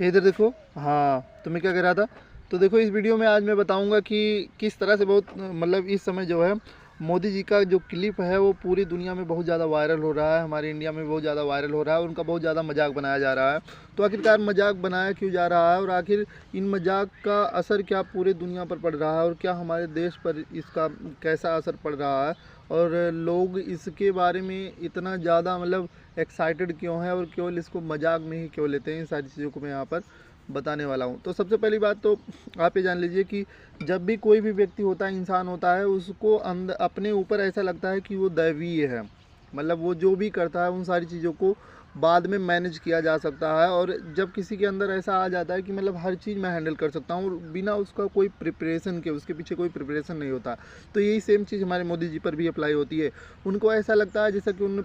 ये इधर देखो। हाँ, तो मैं क्या कह रहा था, तो देखो इस वीडियो में आज मैं बताऊंगा कि किस तरह से बहुत मतलब इस समय जो है मोदी जी का जो क्लिप है वो पूरी दुनिया में बहुत ज़्यादा वायरल हो रहा है, हमारे इंडिया में बहुत ज़्यादा वायरल हो रहा है, उनका बहुत ज़्यादा मजाक बनाया जा रहा है। तो आखिरकार मजाक बनाया क्यों जा रहा है और आखिर इन मजाक का असर क्या पूरे दुनिया पर पड़ रहा है और क्या हमारे देश पर इसका कैसा असर पड़ रहा है और लोग इसके बारे में इतना ज़्यादा मतलब एक्साइटेड क्यों है और केवल इसको मजाक में ही क्यों लेते हैं, इन सारी चीज़ों को मैं यहाँ पर बताने वाला हूँ। तो सबसे पहली बात तो आप ये जान लीजिए कि जब भी कोई भी व्यक्ति होता है, इंसान होता है, उसको अंदर अपने ऊपर ऐसा लगता है कि वो दैवीय है। मतलब वो जो भी करता है उन सारी चीज़ों को बाद में मैनेज किया जा सकता है। और जब किसी के अंदर ऐसा आ जाता है कि मतलब हर चीज़ मैं हैंडल कर सकता हूँ बिना उसका कोई प्रिपरेशन के, उसके पीछे कोई प्रिपरेशन नहीं होता, तो यही सेम चीज़ हमारे मोदी जी पर भी अप्लाई होती है। उनको ऐसा लगता है, जैसा कि उन्होंने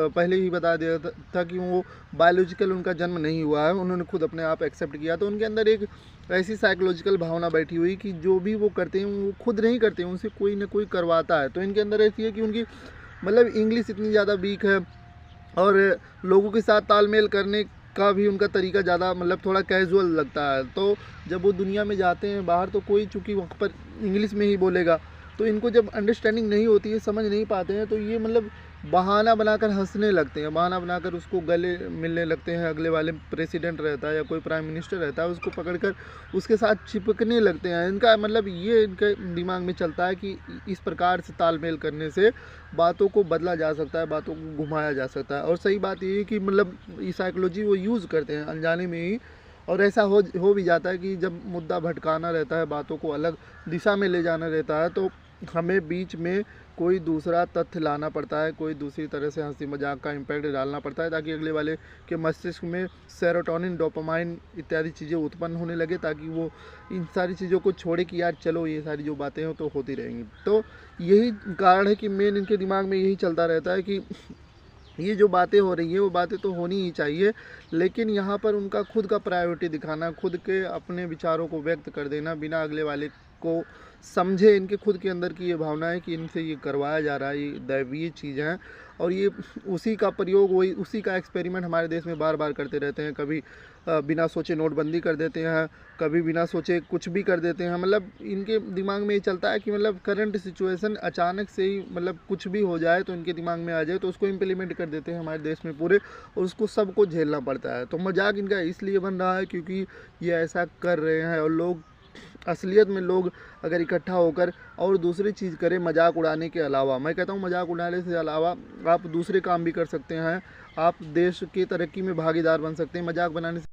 पहले ही बता दिया था कि वो बायोलॉजिकल उनका जन्म नहीं हुआ है, उन्होंने खुद अपने आप एक्सेप्ट किया। तो उनके अंदर एक ऐसी साइकोलॉजिकल भावना बैठी हुई कि जो भी वो करते हैं वो खुद नहीं करते हैं, उनसे कोई ना कोई करवाता है। तो इनके अंदर ऐसी है कि उनकी मतलब इंग्लिश इतनी ज़्यादा वीक है और लोगों के साथ तालमेल करने का भी उनका तरीका ज़्यादा मतलब थोड़ा कैजुअल लगता है। तो जब वो दुनिया में जाते हैं बाहर, तो कोई चूँकि वहाँ पर इंग्लिश में ही बोलेगा, तो इनको जब अंडरस्टैंडिंग नहीं होती है, समझ नहीं पाते हैं, तो ये मतलब बहाना बनाकर हंसने लगते हैं, बहाना बनाकर उसको गले मिलने लगते हैं। अगले वाले प्रेसिडेंट रहता है या कोई प्राइम मिनिस्टर रहता है, उसको पकड़कर उसके साथ चिपकने लगते हैं। इनका मतलब ये इनके दिमाग में चलता है कि इस प्रकार से तालमेल करने से बातों को बदला जा सकता है, बातों को घुमाया जा सकता है। और सही बात ये है कि मतलब ये साइकोलॉजी वो यूज़ करते हैं अनजाने में ही। और ऐसा हो भी जाता है कि जब मुद्दा भटकाना रहता है, बातों को अलग दिशा में ले जाना रहता है, तो हमें बीच में कोई दूसरा तथ्य लाना पड़ता है, कोई दूसरी तरह से हंसी मजाक का इम्पैक्ट डालना पड़ता है, ताकि अगले वाले के मस्तिष्क में सेरोटोनिन, डोपामाइन इत्यादि चीज़ें उत्पन्न होने लगे, ताकि वो इन सारी चीज़ों को छोड़े कि यार चलो ये सारी जो बातें हैं तो होती रहेंगी। तो यही कारण है कि मेन इनके दिमाग में यही चलता रहता है कि ये जो बातें हो रही हैं वो बातें तो होनी ही चाहिए, लेकिन यहाँ पर उनका खुद का प्रायोरिटी दिखाना, खुद के अपने विचारों को व्यक्त कर देना बिना अगले वाले को समझे, इनके खुद के अंदर की ये भावना है कि इनसे ये करवाया जा रहा है, ये दैवीय चीज़ है। और ये उसी का प्रयोग, वही उसी का एक्सपेरिमेंट हमारे देश में बार बार करते रहते हैं। कभी बिना सोचे नोटबंदी कर देते हैं, कभी बिना सोचे कुछ भी कर देते हैं। मतलब इनके दिमाग में ये चलता है कि मतलब करंट सिचुएशन अचानक से ही मतलब कुछ भी हो जाए तो इनके दिमाग में आ जाए तो उसको इम्प्लीमेंट कर देते हैं हमारे देश में पूरे, और उसको सबको झेलना पड़ता है। तो मजाक इनका इसलिए बन रहा है क्योंकि ये ऐसा कर रहे हैं। और लोग असलियत में, लोग अगर इकट्ठा होकर और दूसरी चीज़ करें मजाक उड़ाने के अलावा, मैं कहता हूँ मजाक उड़ाने से अलावा आप दूसरे काम भी कर सकते हैं, आप देश की तरक्की में भागीदार बन सकते हैं। मजाक बनाने से